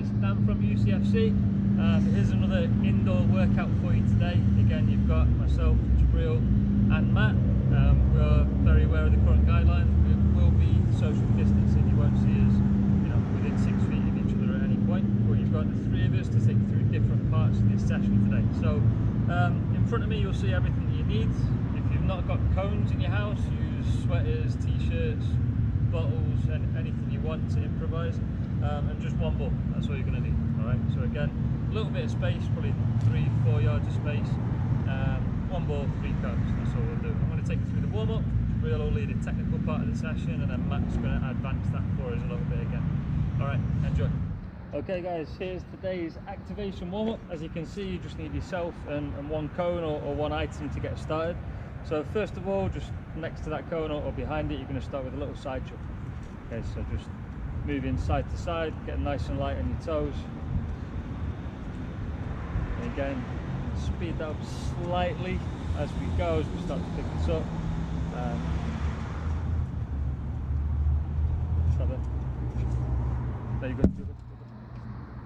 guys, Dan from UCFC. Here's another indoor workout for you today. Again, you've got myself, Jabril and Matt. We're very aware of the current guidelines. We will be social distancing. You won't see us, within 6 feet of each other at any point. But you've got the three of us to take you through different parts of this session today. So in front of me, you'll see everything that you need. If you've not got cones in your house, use sweaters, t-shirts, bottles, and anything you want to improvise. And just one ball, that's all you're going to need. Alright, so again, a little bit of space, probably 3-4 yards of space. One ball, 3 cones, that's all we'll do. I'm going to take you through the warm-up. We'll all lead a technical part of the session, and then Matt's going to advance that for us a little bit again. Alright, enjoy. Okay guys, here's today's activation warm-up. As you can see, you just need yourself and one cone or one item to get started. So first of all, just next to that cone or behind it, you're going to start with a little side shuffle. Okay, so just moving side to side, getting nice and light on your toes. And again, speed that up slightly as we go, as we start to pick this up. There you go.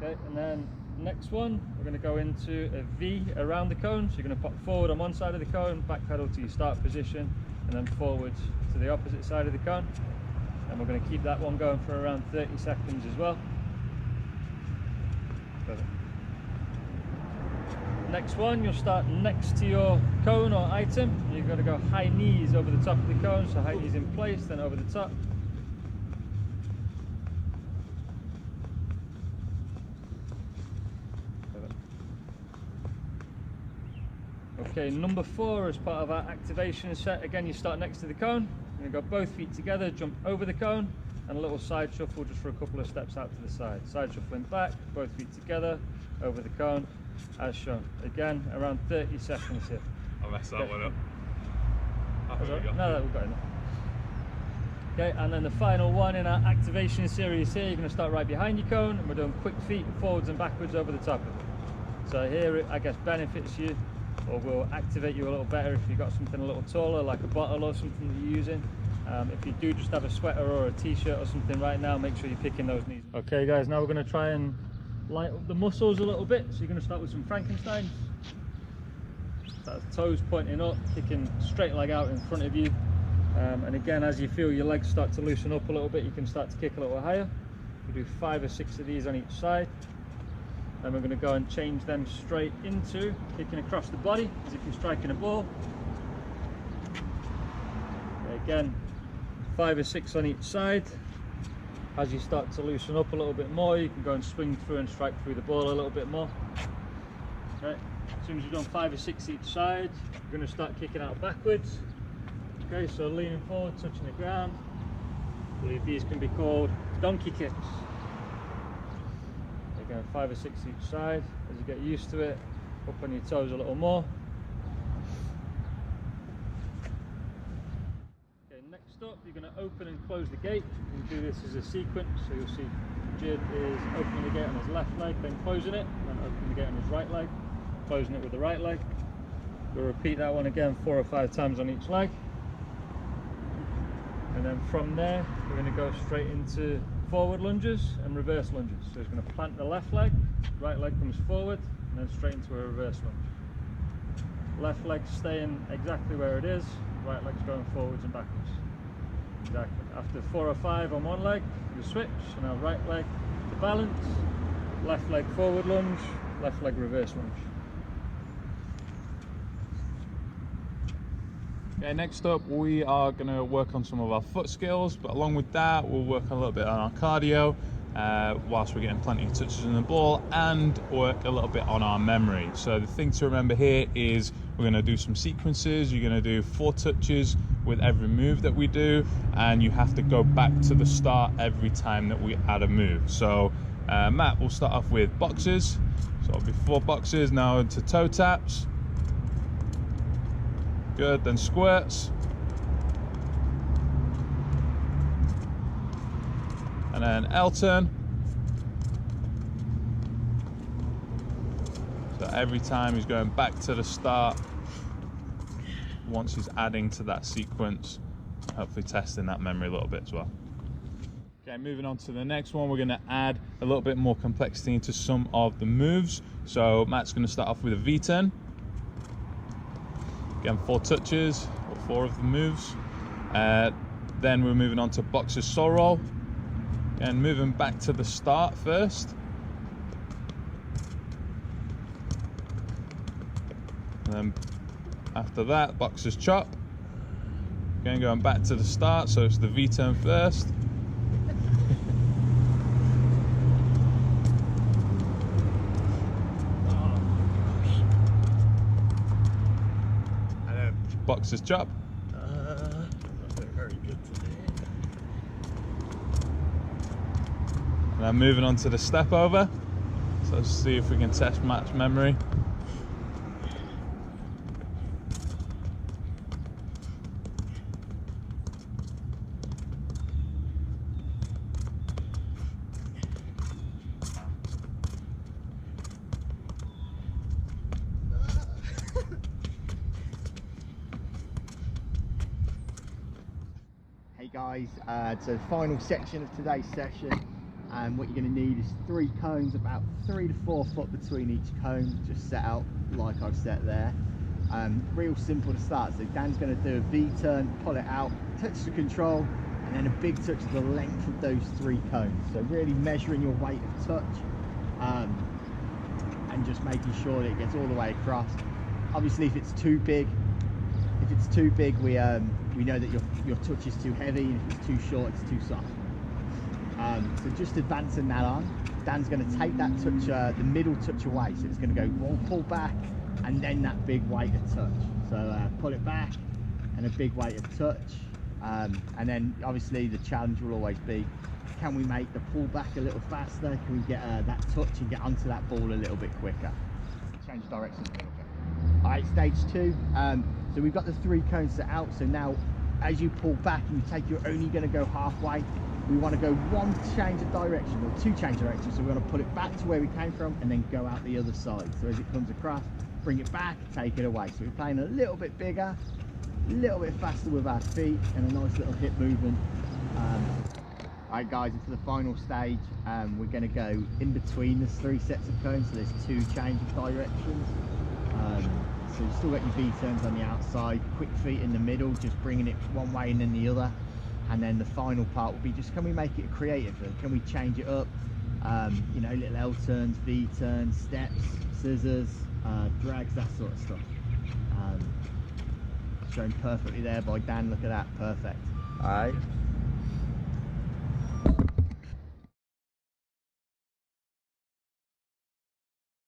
Okay, and then next one, we're going to go into a V around the cone. So you're going to pop forward on one side of the cone, back pedal to your start position, and then forwards to the opposite side of the cone. And we're going to keep that one going for around 30 seconds as well. Perfect. Next one, you'll start next to your cone or item. You're going to go high knees over the top of the cone, so high knees in place, then over the top. Okay, number 4 as part of our activation set. Again, you start next to the cone. You're going to go both feet together, jump over the cone, and a little side shuffle just for a couple of steps out to the side. Side shuffling back, both feet together, over the cone, as shown. Again, around 30 seconds here. I messed that one up. No, we've got enough. Okay, and then the final one in our activation series here, you're going to start right behind your cone, and we're doing quick feet forwards and backwards over the top of it. So here it, I guess, benefits you, or will activate you a little better if you've got something a little taller, like a bottle or something that you're using. If you do just have a sweater or a t-shirt or something right now, make sure you're picking those knees. Okay guys, now we're going to try and light up the muscles a little bit. So you're going to start with some Frankensteins. That's toes pointing up, kicking straight leg out in front of you. And again, as you feel your legs start to loosen up a little bit, you can start to kick a little higher. We do 5 or 6 of these on each side. And we're going to go and change them straight into kicking across the body as if you're striking a ball. Okay, again, 5 or 6 on each side. As you start to loosen up a little bit more, you can go and swing through and strike through the ball a little bit more. Okay, as soon as you've done 5 or 6 each side, you're going to start kicking out backwards. Okay, so leaning forward, touching the ground. I believe these can be called donkey kicks. Again, 5 or 6 each side. As you get used to it, up on your toes a little more. Okay, next up, you're going to open and close the gate. You can do this as a sequence, so you'll see Jid is opening the gate on his left leg, then closing it, and then opening the gate on his right leg, closing it with the right leg. We'll repeat that one again 4 or 5 times on each leg. And then from there, we're going to go straight into forward lunges and reverse lunges. So he's going to plant the left leg, right leg comes forward, and then straight into a reverse lunge. Left leg staying exactly where it is, right leg's going forwards and backwards. Exactly. After 4 or 5 on one leg, you switch, so now right leg to balance, left leg forward lunge, left leg reverse lunge. Okay, next up we are going to work on some of our foot skills, but along with that we'll work a little bit on our cardio whilst we're getting plenty of touches in the ball, and work a little bit on our memory. So the thing to remember here is we're going to do some sequences. You're going to do 4 touches with every move that we do, and you have to go back to the start every time that we add a move. So Matt will start off with boxes, so it'll be 4 boxes, now into toe taps. Good, then squirts. And then L-turn. So every time he's going back to the start, once he's adding to that sequence, hopefully testing that memory a little bit as well. Okay, moving on to the next one, we're going to add a little bit more complexity into some of the moves. So Matt's going to start off with a V-turn. Again, 4 touches, or 4 of the moves. Then we're moving on to boxer's soul roll. And moving back to the start first. And then after that, boxer's chop. Again, going back to the start, so it's the V-turn first. Boxer's chop. Not doing very good today. And then moving on to the step over. So let's see if we can test Matt's memory. Hey guys, so the final section of today's session, what you're going to need is 3 cones, about 3 to 4 foot between each cone, just set out like I've set there. Real simple to start. So Dan's going to do a V-turn, pull it out, touch the control, and then a big touch to the length of those 3 cones. So really measuring your weight of touch, and just making sure that it gets all the way across. Obviously, if it's too big, we know that your touch is too heavy, and if it's too short, it's too soft. So just advancing that on, Dan's going to take that touch, the middle touch away. So it's going to go one pull back, and then that big weight of touch. So pull it back, and a big weight of touch. And then obviously the challenge will always be, can we make the pull back a little faster? Can we get that touch and get onto that ball a little bit quicker? Change direction a little bit. All right, stage 2. So we've got the 3 cones set out. So now as you pull back and you take, you're only going to go halfway. We want to go 1 change of direction or 2 change directions. So we're going to pull it back to where we came from and then go out the other side. So as it comes across, bring it back, take it away. So we're playing a little bit bigger, a little bit faster with our feet, and a nice little hip movement. All right guys, into the final stage. We're going to go in between the 3 sets of cones. So there's 2 change of directions. So you've still got your V-turns on the outside, quick feet in the middle, just bringing it one way and then the other. And then the final part will be just, can we make it creative? Can we change it up? You know, little L-turns, V-turns, steps, scissors, drags, that sort of stuff. Shown perfectly there by Dan, look at that, perfect. All right,